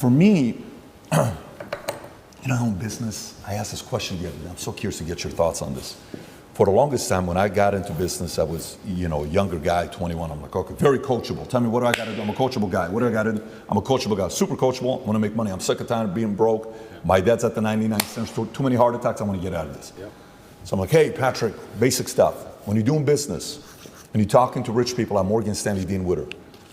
For me, you know, in business, I asked this question the other day. I'm so curious to get your thoughts on this. For the longest time, when I got into business, I was, you know, a younger guy, 21. I'm like, okay, very coachable. Tell me, what do I got to do? I'm a coachable guy. What do I got to do? I'm a coachable guy, super coachable. I want to make money. I'm sick and tired of being broke. My dad's at the 99 cents. Too many heart attacks. I want to get out of this. So I'm like, hey, Patrick, basic stuff. When you're doing business and you're talking to rich people at Morgan Stanley, Dean Witter,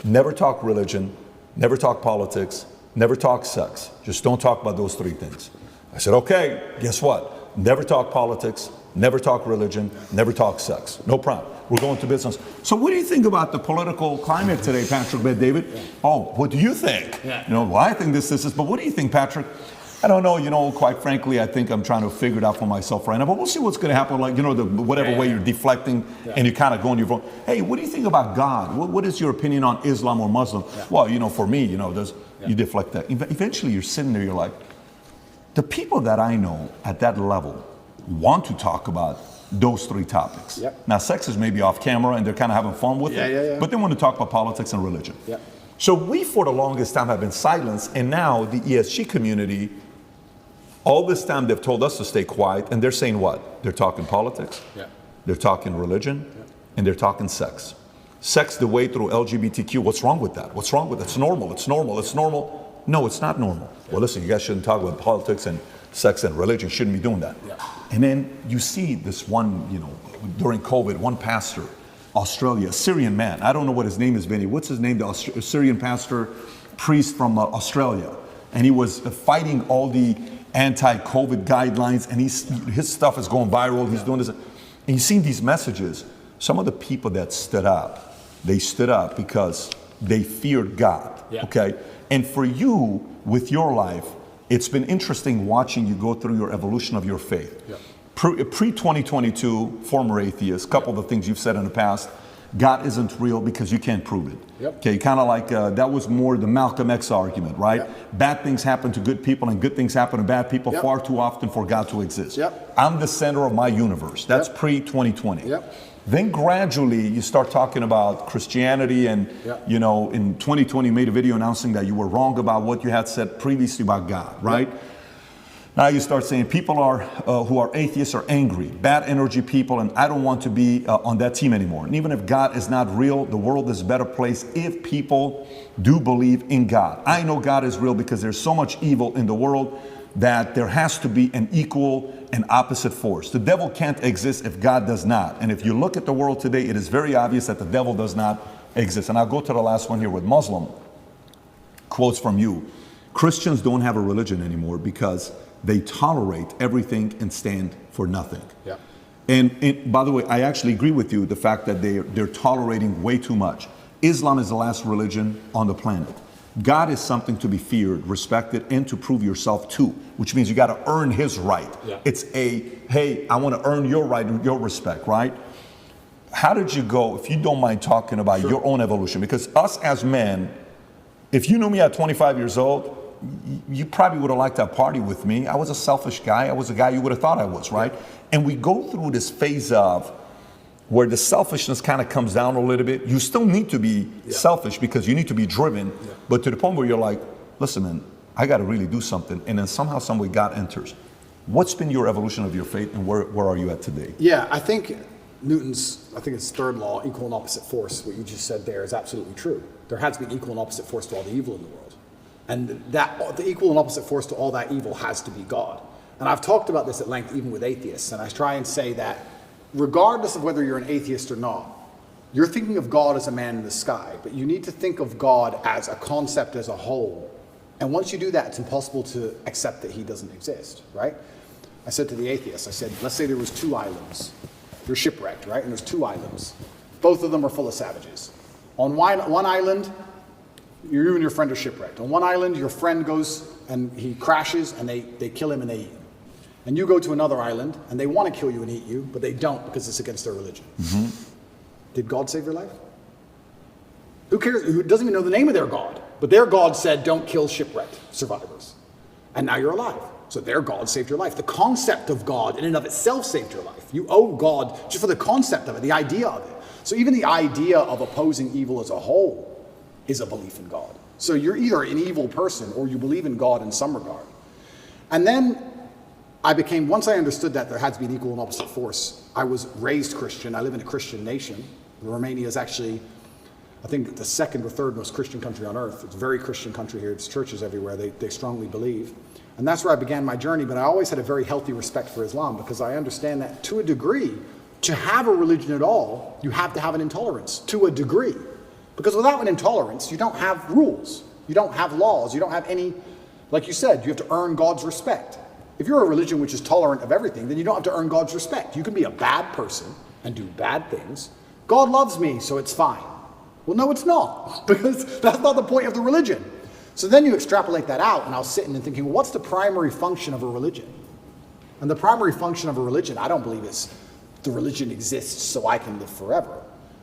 never talk religion, never talk politics, never talk sex. Just don't talk about those three things. I said, okay, guess what? Never talk politics, never talk religion, never talk sex. No problem. We're going to business. So what do you think about the political climate today, Patrick, David? Oh, what do you think? You know, well, I think this, but what do you think, Patrick? I don't know, you know, quite frankly, I think I'm trying to figure it out for myself right now, but we'll see what's going to happen, like, you know, whatever way you're deflecting and you kind of go on your phone. Hey, what do you think about God? What is your opinion on Islam or Muslim? Well, you know, for me, you know, you deflect that. Eventually you're sitting there, you're like, the people that I know at that level want to talk about those three topics. Now, sex is maybe off camera and they're kind of having fun with it, but they want to talk about politics and religion. So we, for the longest time, have been silenced, and now the ESG community, all this time they've told us to stay quiet, and they're saying what? They're talking politics, they're talking religion, and they're talking sex. Sex the way through LGBTQ, what's wrong with that? What's wrong with it? It's normal, it's normal, it's normal. No, it's not normal. Well, listen, you guys shouldn't talk about politics and sex and religion, shouldn't be doing that. And then you see this one, you know, during COVID, one pastor, Australia, a Syrian man, I don't know what his name is, Vinny, what's his name? The Syrian pastor, priest from Australia. And he was fighting all the anti-COVID guidelines, and his stuff is going viral, he's doing this. And you've seen these messages. Some of the people that stood up, they stood up because they feared God, okay? And for you, with your life, it's been interesting watching you go through your evolution of your faith. Pre-2022, former atheist, couple of the things you've said in the past, God isn't real because you can't prove it. Okay, kind of like, that was more the Malcolm X argument, right? Bad things happen to good people and good things happen to bad people far too often for God to exist. I'm the center of my universe. That's pre-2020. Then gradually you start talking about Christianity and, you know, in 2020 you made a video announcing that you were wrong about what you had said previously about God, right? Now you start saying people who are atheists are angry, bad energy people, and I don't want to be on that team anymore. And even if God is not real, the world is a better place if people do believe in God. I know God is real because there's so much evil in the world that there has to be an equal and opposite force. The devil can't exist if God does not. And if you look at the world today, it is very obvious that the devil does not exist. And I'll go to the last one here with Muslim. Quotes from you. Christians don't have a religion anymore because they tolerate everything and stand for nothing. And by the way, I actually agree with you, the fact that they're tolerating way too much. Islam is the last religion on the planet. God is something to be feared, respected, and to prove yourself to, which means you got to earn his right. It's hey, I want to earn your right and your respect, right? How did you go, if you don't mind talking about your own evolution? Because us as men, if you knew me at 25 years old, you probably would have liked to party with me. I was a selfish guy. I was a guy you would have thought I was, right? And we go through this phase of where the selfishness kind of comes down a little bit. You still need to be selfish because you need to be driven, but to the point where you're like, listen, man, I got to really do something. And then somehow, some way, God enters. What's been your evolution of your faith, and where are you at today? Yeah, I think Newton's, I think it's third law, equal and opposite force, what you just said there is absolutely true. There has to be an equal and opposite force to all the evil in the world. And that the equal and opposite force to all that evil has to be God. And I've talked about this at length even with atheists, and I try and say that regardless of whether you're an atheist or not, you're thinking of God as a man in the sky, but you need to think of God as a concept as a whole. And once you do that, it's impossible to accept that he doesn't exist, right? I said to the atheists, I said, let's say there was 2 islands. You're shipwrecked, right? And there's 2 islands. Both of them are full of savages. On one island, you and your friend are shipwrecked. On one island, your friend goes and he crashes and they kill him and they eat him. And you go to another island and they want to kill you and eat you, but they don't because it's against their religion. Did God save your life? Who cares? Who doesn't even know the name of their God? But their God said, don't kill shipwrecked survivors. And now you're alive. So their God saved your life. The concept of God in and of itself saved your life. You owe God just for the concept of it, the idea of it. So even the idea of opposing evil as a whole is a belief in God. So you're either an evil person or you believe in God in some regard. And then once I understood that there had to be an equal and opposite force, I was raised Christian. I live in a Christian nation. Romania is actually, I think, the second or third most Christian country on earth. It's a very Christian country here. There's churches everywhere. They strongly believe. And that's where I began my journey. But I always had a very healthy respect for Islam because I understand that to a degree, to have a religion at all, you have to have an intolerance to a degree. Because without an intolerance, you don't have rules. You don't have laws. You don't have any, like you said, you have to earn God's respect. If you're a religion which is tolerant of everything, then you don't have to earn God's respect. You can be a bad person and do bad things. God loves me, so it's fine. Well, no, it's not, because that's not the point of the religion. So then you extrapolate that out, and I was sitting and thinking, well, what's the primary function of a religion? And the primary function of a religion, I don't believe is the religion exists so I can live forever.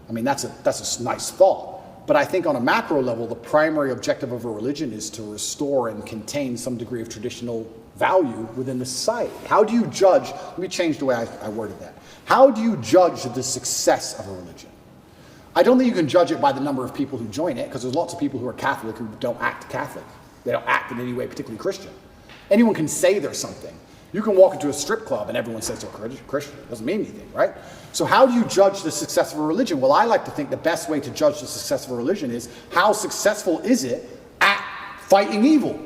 I mean, that's a nice thought. But I think on a macro level, the primary objective of a religion is to restore and contain some degree of traditional value within the society. How do you judge, let me change the way I worded that. How do you judge the success of a religion? I don't think you can judge it by the number of people who join it, because there's lots of people who are Catholic who don't act Catholic. They don't act in any way particularly Christian. Anyone can say they're something. You can walk into a strip club and everyone says they're Christian. It doesn't mean anything, right? So how do you judge the success of a religion? Well, I like to think the best way to judge the success of a religion is how successful is it at fighting evil?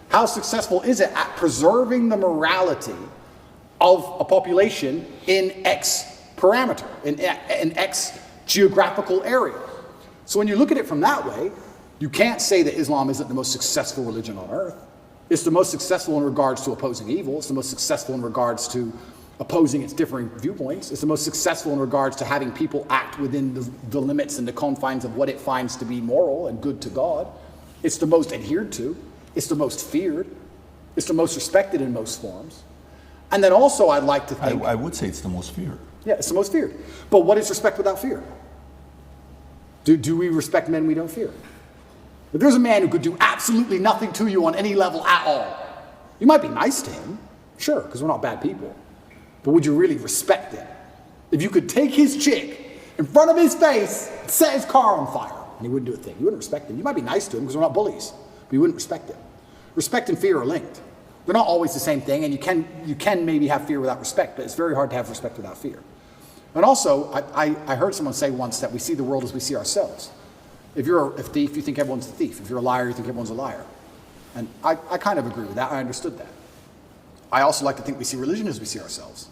How successful is it at preserving the morality of a population in X parameter, in X geographical area? So when you look at it from that way, you can't say that Islam isn't the most successful religion on earth. It's the most successful in regards to opposing evil. It's the most successful in regards to opposing its differing viewpoints. It's the most successful in regards to having people act within the limits and the confines of what it finds to be moral and good to God. It's the most adhered to. It's the most feared. It's the most respected in most forms. And then also I'd like to think... I would say it's the most feared. Yeah, it's the most feared. But what is respect without fear? Do we respect men we don't fear? If there's a man who could do absolutely nothing to you on any level at all, you might be nice to him, sure, because we're not bad people. But would you really respect him? If you could take his chick in front of his face, set his car on fire, and he wouldn't do a thing, you wouldn't respect him. You might be nice to him because we're not bullies, but you wouldn't respect him. Respect and fear are linked. They're not always the same thing, and you can maybe have fear without respect, but it's very hard to have respect without fear. And also, I heard someone say once that we see the world as we see ourselves. If you're a thief, you think everyone's a thief. If you're a liar, you think everyone's a liar. And I kind of agree with that. I understood that. I also like to think we see religion as we see ourselves.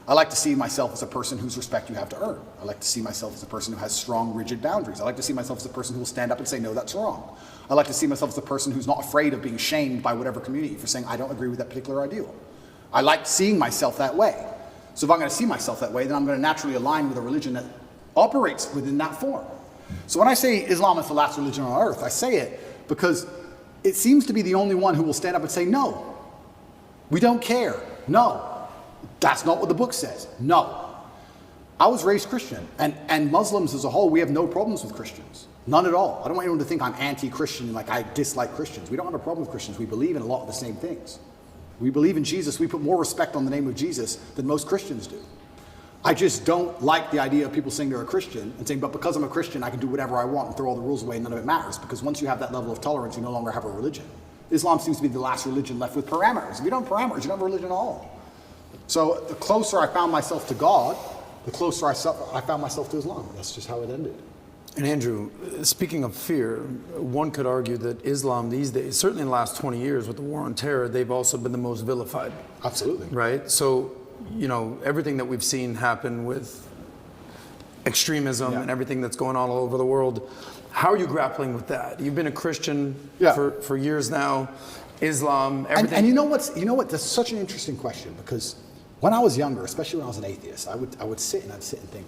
I like to see myself as a person whose respect you have to earn. I like to see myself as a person who has strong, rigid boundaries. I like to see myself as a person who will stand up and say, no, that's wrong. I like to see myself as a person who's not afraid of being shamed by whatever community for saying, I don't agree with that particular ideal. I like seeing myself that way. So if I'm going to see myself that way, then I'm going to naturally align with a religion that operates within that form. So when I say Islam is the last religion on earth, I say it because it seems to be the only one who will stand up and say, no, we don't care. No, that's not what the book says. No. I was raised Christian, and Muslims as a whole, we have no problems with Christians. None at all. I don't want anyone to think I'm anti-Christian and like I dislike Christians. We don't have a problem with Christians. We believe in a lot of the same things. We believe in Jesus. We put more respect on the name of Jesus than most Christians do. I just don't like the idea of people saying they're a Christian and saying, but because I'm a Christian, I can do whatever I want and throw all the rules away and none of it matters. Because once you have that level of tolerance, you no longer have a religion. Islam seems to be the last religion left with parameters. If you don't have parameters, you don't have a religion at all. So the closer I found myself to God, the closer I found myself to Islam. That's just how it ended. And Andrew, speaking of fear, one could argue that Islam these days, certainly in the last 20 years with the war on terror, they've also been the most vilified. Absolutely. Right? So, you know, everything that we've seen happen with extremism and everything that's going on all over the world, how are you grappling with that? You've been a Christian for years now, Islam, everything. And you know what? That's such an interesting question, because when I was younger, especially when I was an atheist, I would sit and think,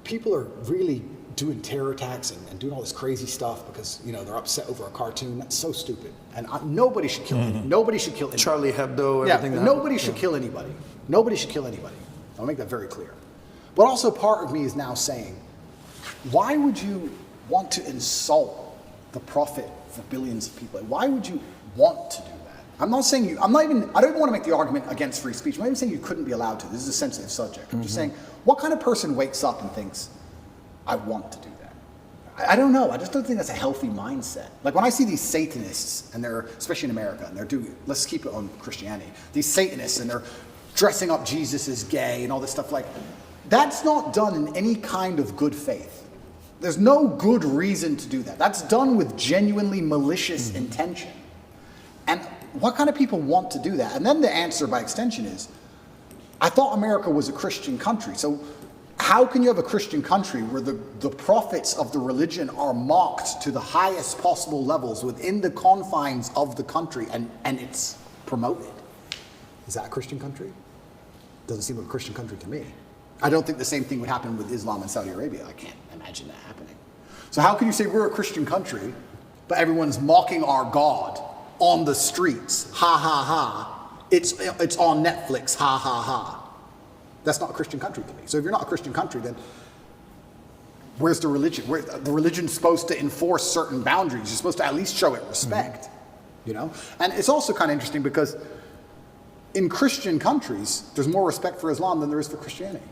people are really doing terror attacks and doing all this crazy stuff because, you know, they're upset over a cartoon. That's so stupid. And nobody should kill anybody. Nobody should kill anybody. Charlie Hebdo, everything. Yeah, nobody should kill anybody. Nobody should kill anybody. I'll make that very clear. But also part of me is now saying, why would you want to insult the prophet for billions of people? Why would you want to do that? I don't even want to make the argument against free speech. I'm not even saying you couldn't be allowed to. This is a sensitive subject. I'm just saying, what kind of person wakes up and thinks, I want to do that? I don't know. I just don't think that's a healthy mindset. Like when I see these Satanists, and they're, especially in America, and they're doing, let's keep it on Christianity, these Satanists, and they're dressing up Jesus as gay and all this stuff, like, that's not done in any kind of good faith. There's no good reason to do that. That's done with genuinely malicious intention. And what kind of people want to do that? And then the answer by extension is, I thought America was a Christian country. So how can you have a Christian country where the prophets of the religion are mocked to the highest possible levels within the confines of the country, and it's promoted? Is that a Christian country? Doesn't seem like a Christian country to me. I don't think the same thing would happen with Islam in Saudi Arabia. I can't imagine that happening. So how can you say we're a Christian country, but everyone's mocking our God on the streets? Ha ha ha. It's on Netflix. Ha ha ha. That's not a Christian country to me. So if you're not a Christian country, then where's the religion? The religion's supposed to enforce certain boundaries. You're supposed to at least show it respect, you know? And it's also kind of interesting because in Christian countries, there's more respect for Islam than there is for Christianity.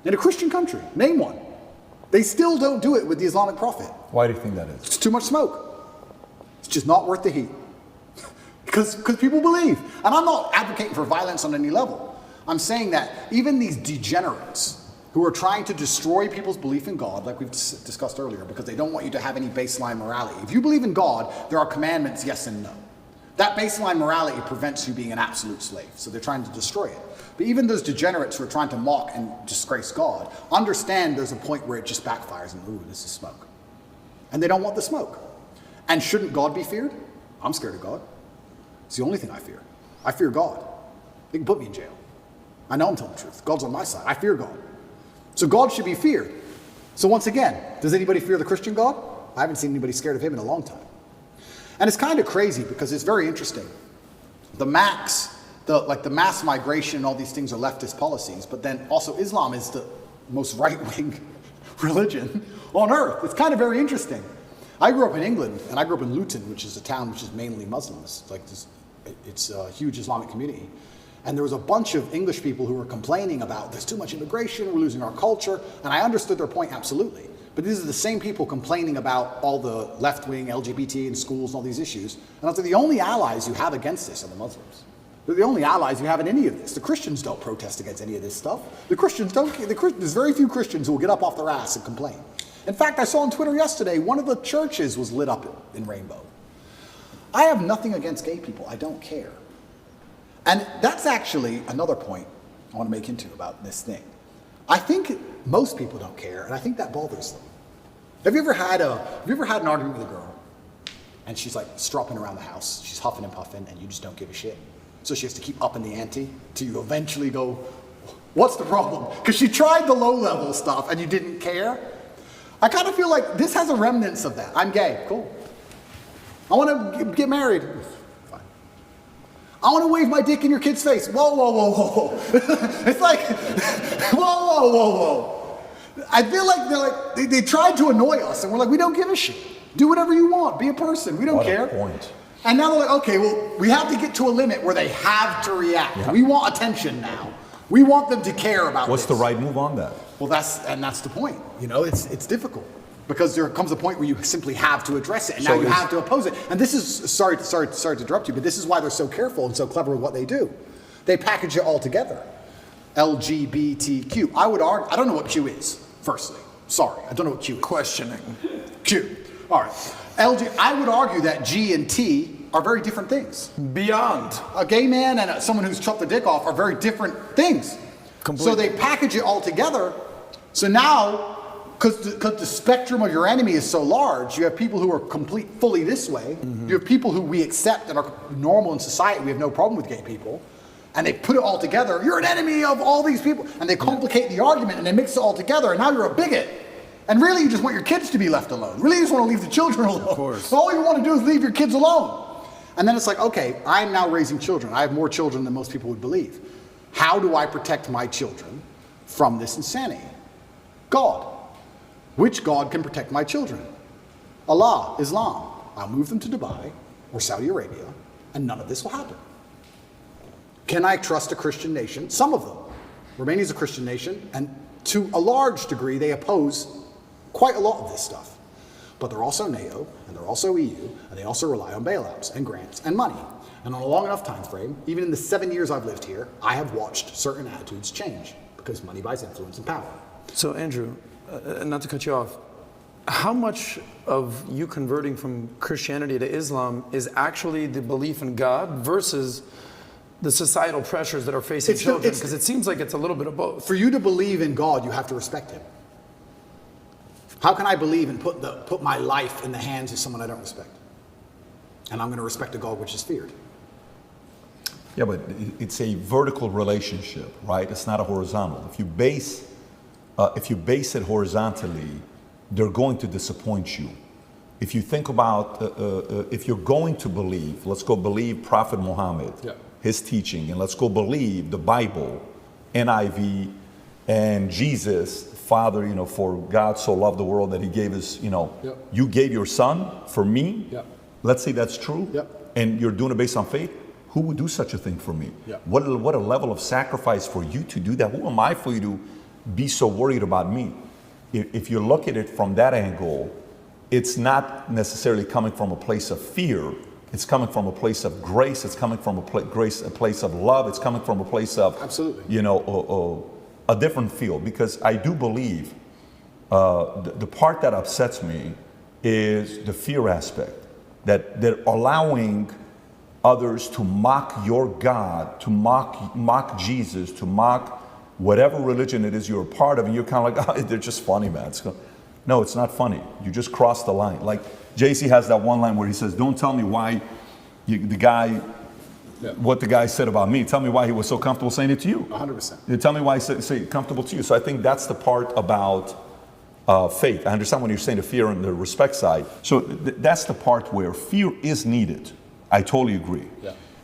In a Christian country, name one. They still don't do it with the Islamic Prophet. Why do you think that is? It's too much smoke. It's just not worth the heat. Because people believe. And I'm not advocating for violence on any level. I'm saying that even these degenerates who are trying to destroy people's belief in God, like we've discussed earlier, because they don't want you to have any baseline morality. If you believe in God, there are commandments, yes and no. That baseline morality prevents you being an absolute slave. So they're trying to destroy it. But even those degenerates who are trying to mock and disgrace God, understand there's a point where it just backfires and, ooh, this is smoke. And they don't want the smoke. And shouldn't God be feared? I'm scared of God. It's the only thing I fear. I fear God. They can put me in jail. I know I'm telling the truth. God's on my side. I fear God. So God should be feared. So once again, does anybody fear the Christian God? I haven't seen anybody scared of him in a long time. And it's kind of crazy because it's very interesting. The mass migration and all these things are leftist policies, but then also Islam is the most right-wing religion on earth. It's kind of very interesting. I grew up in England, and I grew up in Luton, which is a town which is mainly Muslims. It's a huge Islamic community. And there was a bunch of English people who were complaining about there's too much immigration, we're losing our culture, and I understood their point absolutely. But these are the same people complaining about all the left-wing LGBT in schools and all these issues. And I was like, the only allies you have against this are the Muslims. They're the only allies you have in any of this. The Christians don't protest against any of this stuff. The Christians don't. There's very few Christians who will get up off their ass and complain. In fact, I saw on Twitter yesterday, one of the churches was lit up in rainbow. I have nothing against gay people. I don't care. And that's actually another point I want to make into about this thing. I think most people don't care, and I think that bothers them. Have you ever had an argument with a girl, and she's like stropping around the house, she's huffing and puffing, and you just don't give a shit? So she has to keep upping the ante till you eventually go, what's the problem? Because she tried the low-level stuff, and you didn't care. I kind of feel like this has a remnants of that. I'm gay, cool. I want to get married. I want to wave my dick in your kid's face. Whoa, whoa, whoa, whoa, whoa. It's like, whoa, whoa, whoa, whoa. I feel like they tried to annoy us, and we're like, we don't give a shit. Do whatever you want. Be a person. We don't care. Point. And now they're like, okay, well, we have to get to a limit where they have to react. Yeah. We want attention now. We want them to care about What's the right move on that? Well, that's the point. You know, it's difficult. Because there comes a point where you simply have to address it, and now you have to oppose it. And this is, sorry to interrupt you, but this is why they're so careful and so clever with what they do. They package it all together. LGBTQ. I would argue, I don't know what Q is, firstly. Sorry, I don't know what Q is. Questioning. Q. All right. I would argue that G and T are very different things. Beyond. A gay man and someone who's chopped the dick off are very different things. Completely. So they package it all together. So now, because the spectrum of your enemy is so large, you have people who are fully this way. Mm-hmm. You have people who we accept and are normal in society. We have no problem with gay people. And they put it all together. You're an enemy of all these people. And they complicate the argument and they mix it all together. And now you're a bigot. And really you just want your kids to be left alone. Really you just want to leave the children alone. Of course. So all you want to do is leave your kids alone. And then it's like, okay, I'm now raising children. I have more children than most people would believe. How do I protect my children from this insanity? God. Which God can protect my children? Allah, Islam. I'll move them to Dubai or Saudi Arabia, and none of this will happen. Can I trust a Christian nation? Some of them. Romania is a Christian nation, and to a large degree, they oppose quite a lot of this stuff. But they're also NATO, and they're also EU, and they also rely on bailouts and grants and money. And on a long enough time frame, even in the 7 years I've lived here, I have watched certain attitudes change because money buys influence and power. So Andrew, not to cut you off, how much of you converting from Christianity to Islam is actually the belief in God versus the societal pressures that are facing children? Because it seems like it's a little bit of both. For you to believe in God, you have to respect him. How can I believe and put my life in the hands of someone I don't respect? And I'm going to respect a God which is feared. Yeah, but it's a vertical relationship, right? It's not a horizontal. If you base it horizontally, they're going to disappoint you. If you think about, if you're going to believe, let's go believe Prophet Muhammad, his teaching, and let's go believe the Bible, NIV, and Jesus, Father, for God so loved the world that he gave his, you gave your son for me. Let's say that's true. And you're doing it based on faith. Who would do such a thing for me? What a level of sacrifice for you to do that. Who am I for you to be so worried about me? If you look at it from that angle, it's not necessarily coming from a place of fear. It's coming from a place of grace. It's coming from a place of love. It's coming from a place of, a different feel. Because I do believe the part that upsets me is the fear aspect, that they're allowing others to mock your God, to mock Jesus, to mock whatever religion it is you're a part of, and you're kind of like, oh, they're just funny, man. No, it's not funny. You just crossed the line. Like JC has that one line where he says, don't tell me why what the guy said about me. Tell me why he was so comfortable saying it to you. 100%. Tell me why he said comfortable to you. So I think that's the part about faith. I understand when you're saying the fear and the respect side. So that's the part where fear is needed. I totally agree.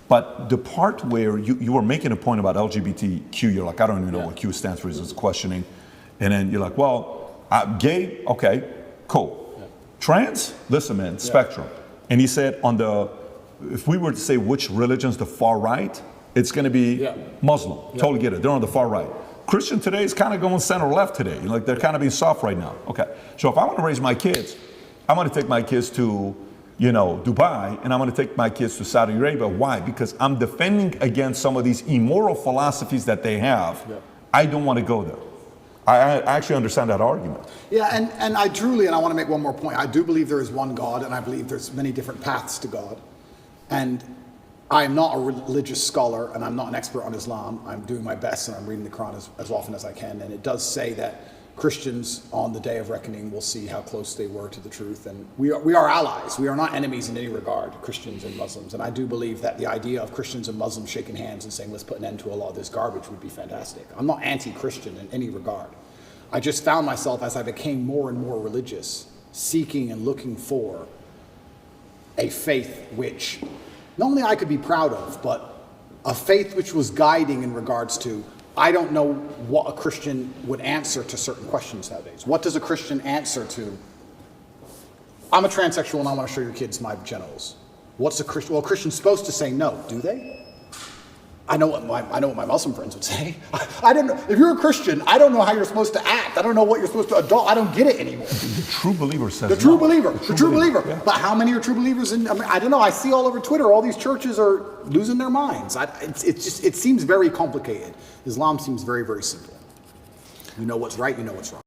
But the part where you were making a point about LGBTQ, you're like, I don't even know what Q stands for, is questioning. And then you're like, well, gay, okay, cool. Trans, listen, man, spectrum. And he said if we were to say which religion's the far right, it's going to be Muslim. Totally get it. They're on the far right. Christian today is kind of going center left today. Like they're kind of being soft right now. Okay. So if I want to raise my kids, I'm going to take my kids to Dubai, and I'm going to take my kids to Saudi Arabia. Why? Because I'm defending against some of these immoral philosophies that they have. I don't want to go there. I actually understand that argument. Yeah, and I want to make one more point. I do believe there is one God, and I believe there's many different paths to God. And I'm not a religious scholar, and I'm not an expert on Islam. I'm doing my best, and I'm reading the Quran as often as I can. And it does say that Christians on the day of reckoning will see how close they were to the truth. And we are allies. We are not enemies in any regard, Christians and Muslims. And I do believe that the idea of Christians and Muslims shaking hands and saying, let's put an end to a lot of this garbage would be fantastic. I'm not anti-Christian in any regard. I just found myself, as I became more and more religious, seeking and looking for a faith which not only I could be proud of, but a faith which was guiding in regards to, I don't know what a Christian would answer to certain questions nowadays. What does a Christian answer to? I'm a transsexual and I want to show your kids my genitals. What's a Christian? Well, a Christian's supposed to say no, do they? I know what my Muslim friends would say. I don't know. If you're a Christian, I don't know how you're supposed to act. I don't know what you're supposed to adopt. I don't get it anymore. The true believer says the true no. believer. The true believer. Yeah. But how many are true believers? I don't know. I see all over Twitter, all these churches are losing their minds. It seems very complicated. Islam seems very, very simple. You know what's right, you know what's wrong.